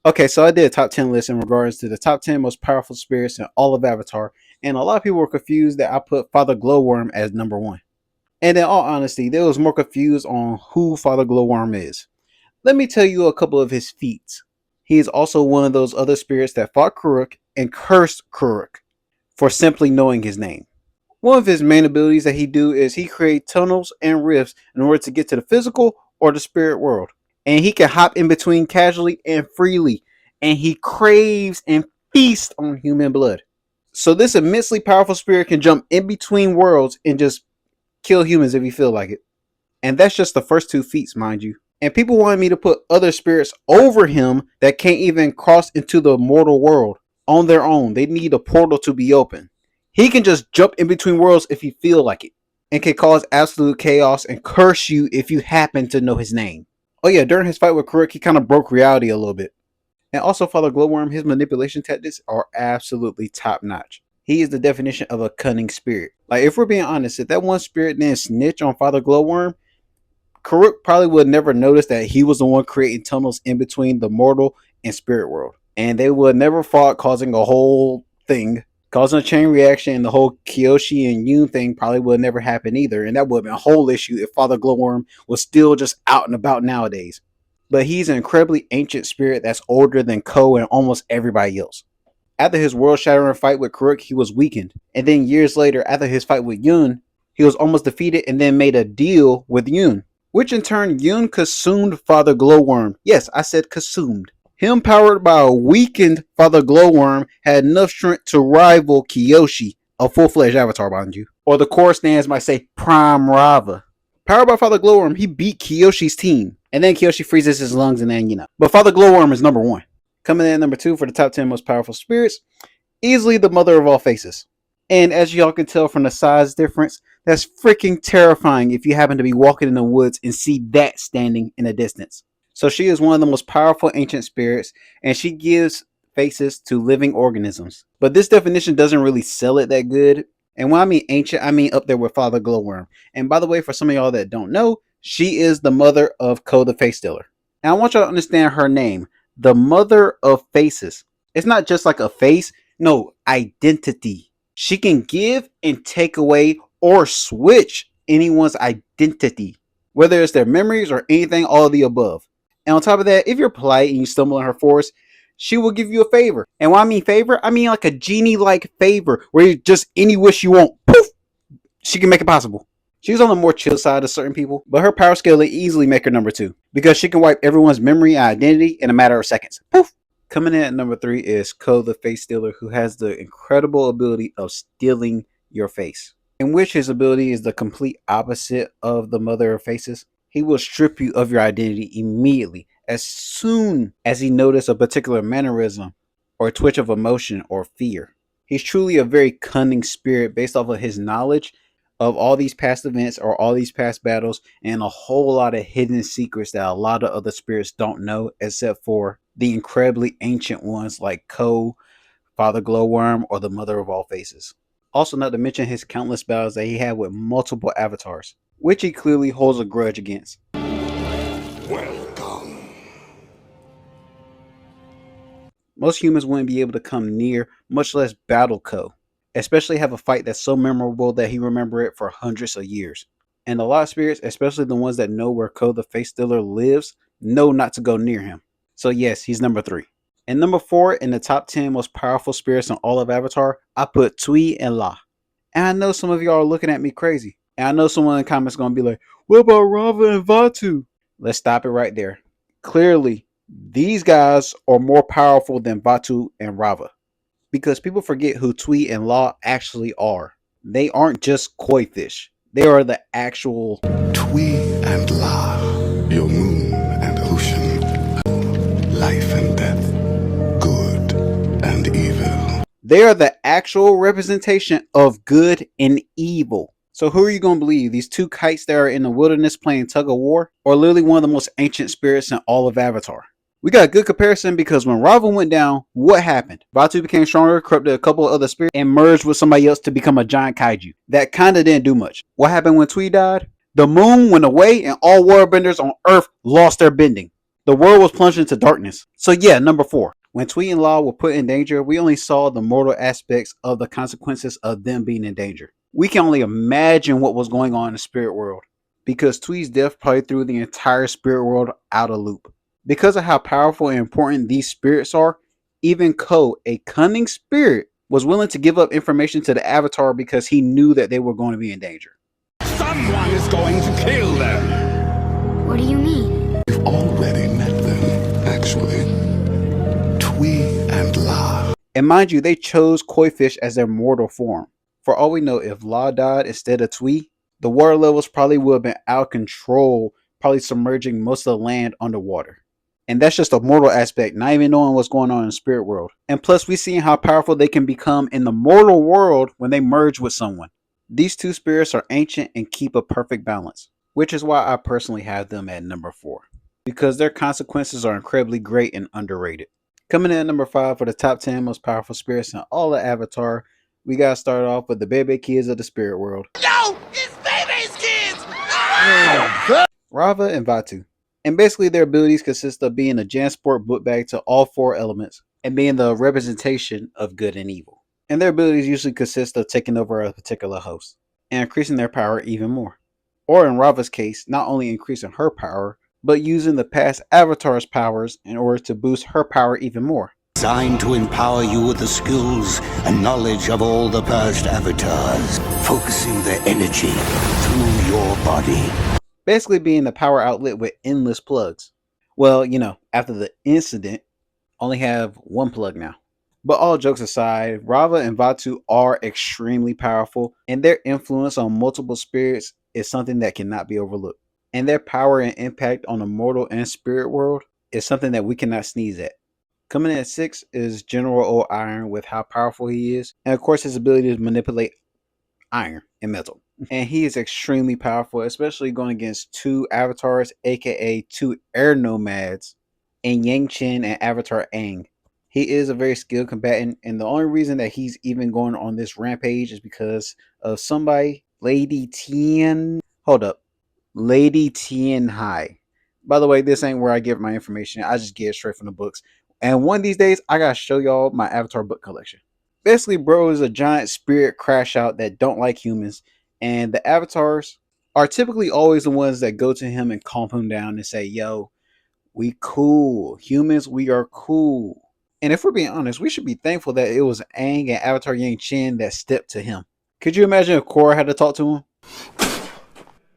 Okay, so I did a top 10 list in regards to the top 10 most powerful spirits in all of Avatar, and a lot of people were confused that I put Father Glowworm as number one. And in all honesty, they was more confused on who Father Glowworm is. Let me tell you a couple of his feats. He is also one of those other spirits that fought Kuruk and cursed Kuruk for simply knowing his name. One of his main abilities that he do is he create tunnels and rifts in order to get to the physical or the spirit world. And he can hop in between casually and freely. And he craves and feasts on human blood. So this immensely powerful spirit can jump in between worlds and just kill humans if you feel like it. And that's just the first two feats, mind you. And people wanted me to put other spirits over him that can't even cross into the mortal world on their own. They need a portal to be open. He can just jump in between worlds if he feel like it, and can cause absolute chaos and curse you if you happen to know his name. Oh yeah, during his fight with Kuruk, he kind of broke reality a little bit. And also Father Glowworm, his manipulation tactics are absolutely top notch. He is the definition of a cunning spirit. Like, if we're being honest, if that one spirit didn't snitch on Father Glowworm, Karuk probably would never notice that he was the one creating tunnels in between the mortal and spirit world. And they would never fought, causing a whole thing, causing a chain reaction, and the whole Kyoshi and Yoon thing probably would never happen either. And that would have been a whole issue if Father Glowworm was still just out and about nowadays. But he's an incredibly ancient spirit that's older than Koh and almost everybody else. After his world-shattering fight with Karuk, he was weakened. And then years later, after his fight with Yoon, he was almost defeated and then made a deal with Yoon, which in turn Yoon consumed Father Glowworm. Yes, I said consumed. Him, powered by a weakened Father Glowworm, had enough strength to rival Kyoshi, a full-fledged avatar, mind you. Or the core stands might say Prime Raava. Powered by Father Glowworm, he beat Kyoshi's team. And then Kyoshi freezes his lungs and then, But Father Glowworm is number one. Coming in at number 2 for the top 10 most powerful spirits, easily the mother of all faces. And as y'all can tell from the size difference, that's freaking terrifying if you happen to be walking in the woods and see that standing in the distance. So she is one of the most powerful ancient spirits, and she gives faces to living organisms. But this definition doesn't really sell it that good. And when I mean ancient, I mean up there with Father Glowworm. And by the way, for some of y'all that don't know, she is the mother of Koh the Face Stealer. And I want y'all to understand her name. The mother of faces. It's not just like a face. No, identity. She can give and take away or switch anyone's identity, whether it's their memories or anything, all of the above. And on top of that, if you're polite and you stumble in her forest, she will give you a favor. And when I mean favor, I mean like a genie-like favor where you just any wish you want, poof, she can make it possible. She's on the more chill side of certain people, but her power scale will easily make her number 2 because she can wipe everyone's memory and identity in a matter of seconds. Poof! Coming in at number 3 is Koh the Face Stealer, who has the incredible ability of stealing your face, in which his ability is the complete opposite of the Mother of Faces. He will strip you of your identity immediately as soon as he notices a particular mannerism or twitch of emotion or fear. He's truly a very cunning spirit based off of his knowledge of all these past events or all these past battles and a whole lot of hidden secrets that a lot of other spirits don't know, except for the incredibly ancient ones like Koh, Father Glowworm, or the Mother of All Faces. Also, not to mention his countless battles that he had with multiple avatars, which he clearly holds a grudge against. Welcome. Most humans wouldn't be able to come near, much less battle Koh, especially have a fight that's so memorable that he remember it for hundreds of years. And a lot of spirits, especially the ones that know where Koh the Face Stealer lives, know not to go near him. So yes, he's number 3. And number 4 in the top 10 most powerful spirits in all of Avatar, I put Tui and La. And I know some of y'all are looking at me crazy. And I know someone in the comments going to be like, what about Raava and Vaatu? Let's stop it right there. Clearly, these guys are more powerful than Vaatu and Raava. Because people forget who Tui and La actually are. They aren't just koi fish. They are the actual Tui and La, your moon and ocean, life and death, good and evil. They are the actual representation of good and evil. So who are you going to believe? These two kites that are in the wilderness playing tug of war? Or literally one of the most ancient spirits in all of Avatar? We got a good comparison because when Raava went down, what happened? Vaatu became stronger, corrupted a couple of other spirits, and merged with somebody else to become a giant kaiju. That kind of didn't do much. What happened when Tui died? The moon went away and all waterbenders on Earth lost their bending. The world was plunged into darkness. So yeah, number 4. When Twee and Law were put in danger, we only saw the mortal aspects of the consequences of them being in danger. We can only imagine what was going on in the spirit world, because Twee's death probably threw the entire spirit world out of loop. Because of how powerful and important these spirits are, even Koh, a cunning spirit, was willing to give up information to the Avatar because he knew that they were going to be in danger. Someone is going to kill them. What do you mean? We've already met them, actually. Twee and La. And mind you, they chose koi fish as their mortal form. For all we know, if La died instead of Twee, the water levels probably would have been out of control, probably submerging most of the land underwater. And that's just a mortal aspect, not even knowing what's going on in the spirit world. And plus, we see how powerful they can become in the mortal world when they merge with someone. These two spirits are ancient and keep a perfect balance, which is why I personally have them at number 4, because their consequences are incredibly great and underrated. Coming in at number 5 for the top 10 most powerful spirits in all of Avatar, we gotta start off with the baby kids of the spirit world. Yo, it's baby's kids! Raava and Vaatu. And basically their abilities consist of being a Jansport book bag to all 4 elements and being the representation of good and evil. And their abilities usually consist of taking over a particular host and increasing their power even more. Or in Raava's case, not only increasing her power, but using the past avatar's powers in order to boost her power even more. Designed to empower you with the skills and knowledge of all the past avatars, focusing their energy through your body. Basically being the power outlet with endless plugs. Well, after the incident, only have one plug now. But all jokes aside, Raava and Vaatu are extremely powerful, and their influence on multiple spirits is something that cannot be overlooked. And their power and impact on the mortal and spirit world is something that we cannot sneeze at. Coming in at 6 is General Old Iron with how powerful he is, and of course his ability to manipulate iron and metal. And he is extremely powerful, especially going against 2 avatars, aka 2 air nomads, in Yang Chen and Avatar Aang. He is a very skilled combatant, and the only reason that he's even going on this rampage is because of somebody, Lady Tian. Hold up. Lady Tian Hai. By the way, this ain't where I get my information. I just get it straight from the books. And one of these days, I gotta show y'all my Avatar book collection. Basically, bro is a giant spirit crash out that don't like humans, and the avatars are typically always the ones that go to him and calm him down and say, yo, we cool. Humans, we are cool. And if we're being honest, we should be thankful that it was Aang and Avatar Yang Chen that stepped to him. Could you imagine if Korra had to talk to him?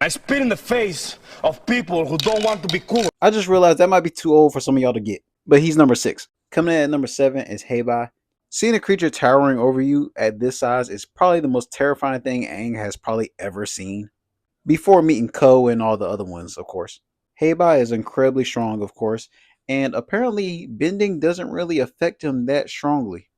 I spit in the face of people who don't want to be cool. I just realized that might be too old for some of y'all to get. But he's number 6. Coming in at number 7 is Hei Bai. Seeing a creature towering over you at this size is probably the most terrifying thing Aang has probably ever seen. Before meeting Koh and all the other ones, of course. Hei Bai is incredibly strong, of course, and apparently bending doesn't really affect him that strongly.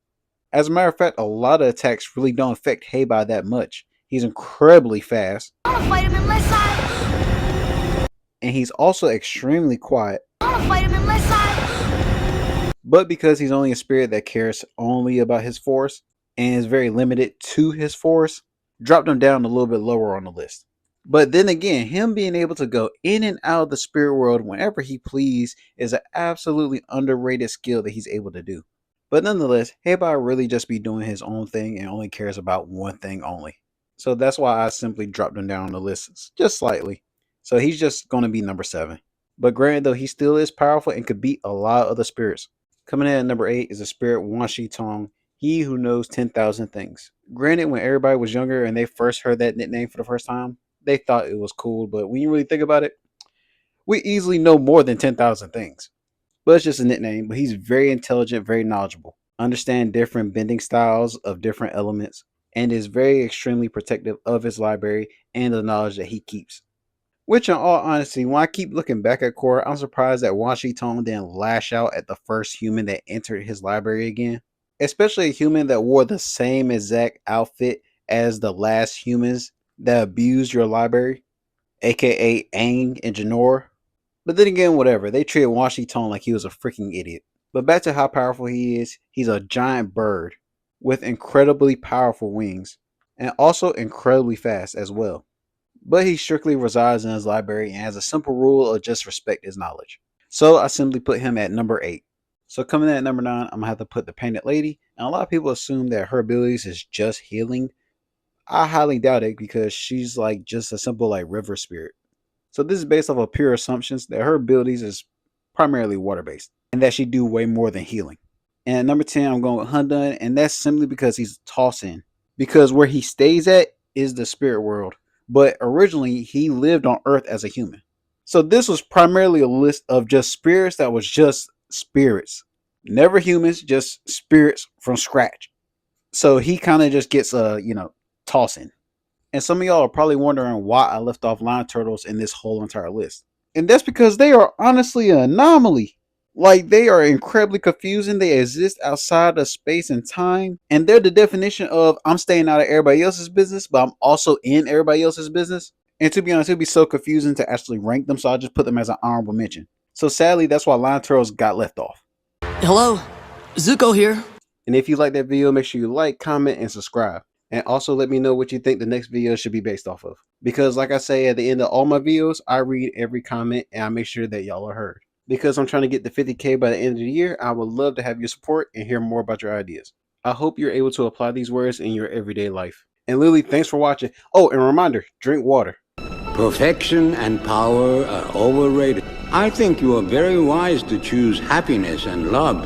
As a matter of fact, a lot of attacks really don't affect Hei Bai that much. He's incredibly fast. I wanna fight him unless I... And he's also extremely quiet. I wanna fight him unless I... But because he's only a spirit that cares only about his force and is very limited to his force, dropped him down a little bit lower on the list. But then again, him being able to go in and out of the spirit world whenever he please is an absolutely underrated skill that he's able to do. But nonetheless, Hei Bai really just be doing his own thing and only cares about one thing only. So that's why I simply dropped him down on the list just slightly. So he's just going to be number 7. But granted though, he still is powerful and could beat a lot of other spirits. Coming in at number 8 is the spirit Wan Shi Tong, he who knows 10,000 things. Granted, when everybody was younger and they first heard that nickname for the first time, they thought it was cool, but when you really think about it, we easily know more than 10,000 things. But it's just a nickname, but he's very intelligent, very knowledgeable, understand different bending styles of different elements, and is very extremely protective of his library and the knowledge that he keeps. Which, in all honesty, when I keep looking back at Korra, I'm surprised that Wan Shi Tong didn't lash out at the first human that entered his library again. Especially a human that wore the same exact outfit as the last humans that abused your library, aka Aang and Janor. But then again, whatever, they treated Wan Shi Tong like he was a freaking idiot. But back to how powerful he is, he's a giant bird with incredibly powerful wings, and also incredibly fast as well. But he strictly resides in his library and has a simple rule of just respect his knowledge. So I simply put him at number 8. So coming in at number 9, I'm going to have to put the Painted Lady. And a lot of people assume that her abilities is just healing. I highly doubt it because she's like just a simple like river spirit. So this is based off of pure assumptions that her abilities is primarily water based and that she do way more than healing. And at number 10, I'm going with Hundun, and that's simply because he's tossing. Because where he stays at is the spirit world, but originally he lived on Earth as a human. So this was primarily a list of just spirits that was just spirits, never humans, just spirits from scratch. So he kind of just gets tossing. And some of y'all are probably wondering why I left off lion turtles in this whole entire list. And that's because they are honestly an anomaly. Like, they are incredibly confusing. They exist outside of space and time. And they're the definition of I'm staying out of everybody else's business, but I'm also in everybody else's business. And to be honest, it would be so confusing to actually rank them. So I'll just put them as an honorable mention. So sadly, that's why lion turtles got left off. Hello, Zuko here. And if you like that video, make sure you like, comment, and subscribe. And also let me know what you think the next video should be based off of. Because like I say at the end of all my videos, I read every comment and I make sure that y'all are heard. Because I'm trying to get to 50K by the end of the year, I would love to have your support and hear more about your ideas. I hope you're able to apply these words in your everyday life. And Lily, thanks for watching. Oh, and a reminder, drink water. Perfection and power are overrated. I think you are very wise to choose happiness and love